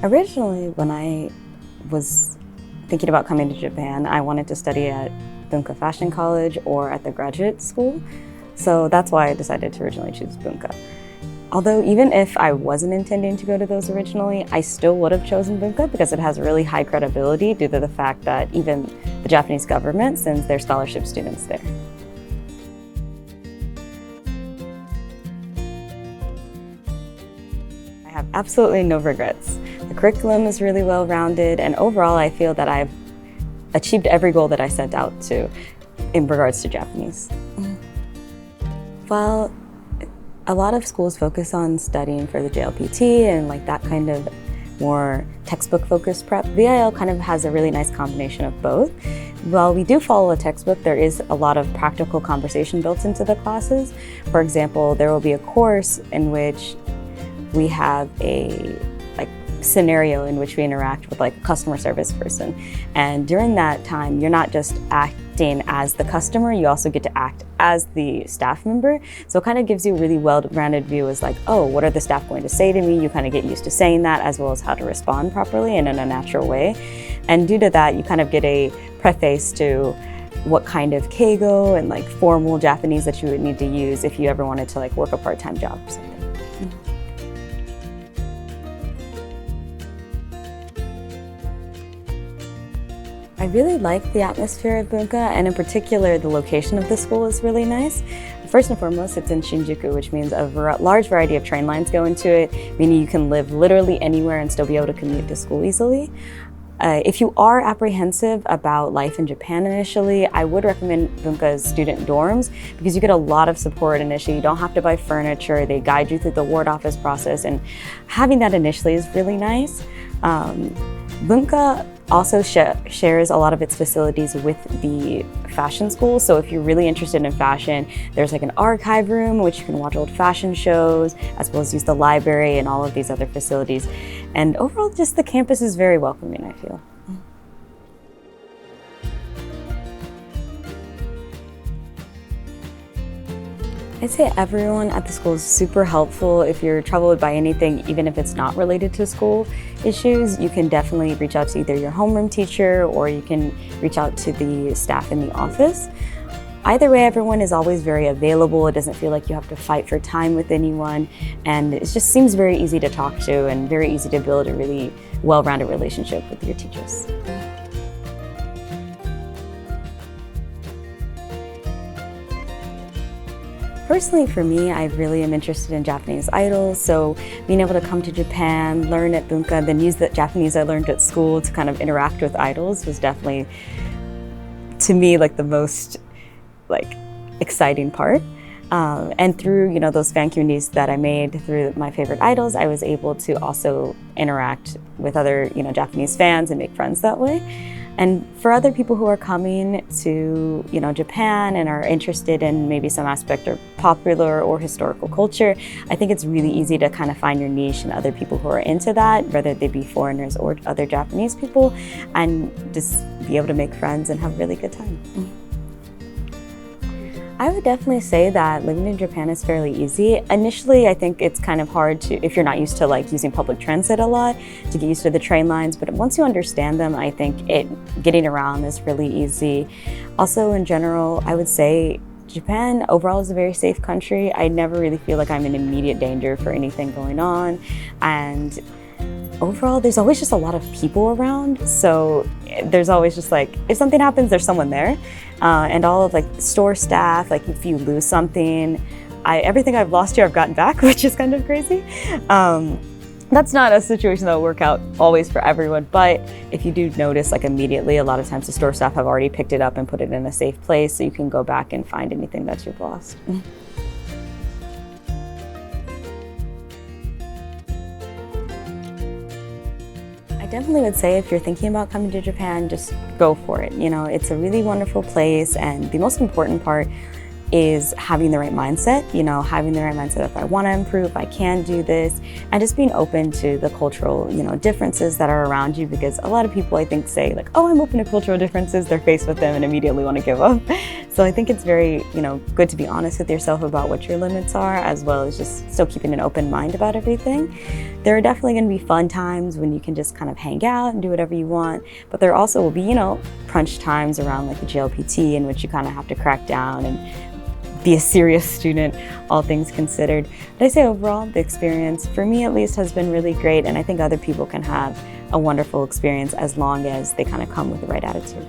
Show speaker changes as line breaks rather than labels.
Originally, when I was thinking about coming to Japan, I wanted to study at Bunka Fashion College or at the graduate school. So that's why I decided to originally choose Bunka. Although even if I wasn't intending to go to those originally, I still would have chosen Bunka because it has really high credibility due to the fact that even the Japanese government sends their scholarship students there. I have absolutely no regrets. The curriculum is really well-rounded, and overall I feel that I've achieved every goal that I set out to in regards to Japanese. Well, a lot of schools focus on studying for the JLPT and like that kind of more textbook-focused prep. VIL kind of has a really nice combination of both. While we do follow a textbook, there is a lot of practical conversation built into the classes. For example, there will be a course in which we have a scenario in which we interact with like a customer service person. And during that time, you're not just acting as the customer, you also get to act as the staff member. So it kind of gives you a really well-rounded view as like, oh, what are the staff going to say to me? You kind of get used to saying that as well as how to respond properly and in a natural way. And due to that, you kind of get a preface to what kind of keigo and like formal Japanese that you would need to use if you ever wanted to like work a part-time job or something. I really like the atmosphere of Bunka, and in particular, the location of the school is really nice. First and foremost, it's in Shinjuku, which means a large variety of train lines go into it, meaning you can live literally anywhere and still be able to commute to school easily. If you are apprehensive about life in Japan initially, I would recommend Bunka's student dorms because you get a lot of support initially. You don't have to buy furniture, they guide you through the ward office process, and having that initially is really nice. Bunka also shares a lot of its facilities with the fashion school. So if you're really interested in fashion, there's like an archive room which you can watch old fashion shows, as well as use the library and all of these other facilities. And overall, just the campus is very welcoming, I feel. I'd say everyone at the school is super helpful. If you're troubled by anything, even if it's not related to school issues, you can definitely reach out to either your homeroom teacher or you can reach out to the staff in the office. Either way, everyone is always very available. It doesn't feel like you have to fight for time with anyone, and it just seems very easy to talk to and very easy to build a really well-rounded relationship with your teachers. Personally, for me, I really am interested in Japanese idols, so being able to come to Japan, learn at Bunka, then use the Japanese I learned at school to kind of interact with idols was definitely, to me, like the most exciting part. And through those fan communities that I made through my favorite idols, I was able to also interact with other Japanese fans and make friends that way. And for other people who are coming to Japan and are interested in maybe some aspect of popular or historical culture, I think it's really easy to kind of find your niche and other people who are into that, whether they be foreigners or other Japanese people, and just be able to make friends and have a really good time. I would definitely say that living in Japan is fairly easy. Initially, I think it's kind of hard to, if you're not used to using public transit a lot, to get used to the train lines, but once you understand them, I think getting around is really easy. Also, in general, I would say Japan overall is a very safe country. I never really feel like I'm in immediate danger for anything going on, and overall, there's always just a lot of people around, so there's always just if something happens, there's someone there. And all of store staff, if you lose something, everything I've lost here I've gotten back, which is kind of crazy. That's not a situation that will work out always for everyone, but if you do notice immediately, a lot of times the store staff have already picked it up and put it in a safe place so you can go back and find anything that you've lost. I definitely would say if you're thinking about coming to Japan, just go for it. It's a really wonderful place, and the most important part is having the right mindset, having the right mindset if I want to improve, I can do this, and just being open to the cultural, differences that are around you, because a lot of people I think say like, oh, I'm open to cultural differences, they're faced with them and immediately want to give up. So I think it's very, good to be honest with yourself about what your limits are, as well as just still keeping an open mind about everything. There are definitely going to be fun times when you can just kind of hang out and do whatever you want, but there also will be, crunch times around like the JLPT in which you kind of have to crack down and be a serious student, all things considered. But I say overall, the experience, for me at least, has been really great, and I think other people can have a wonderful experience as long as they kind of come with the right attitude.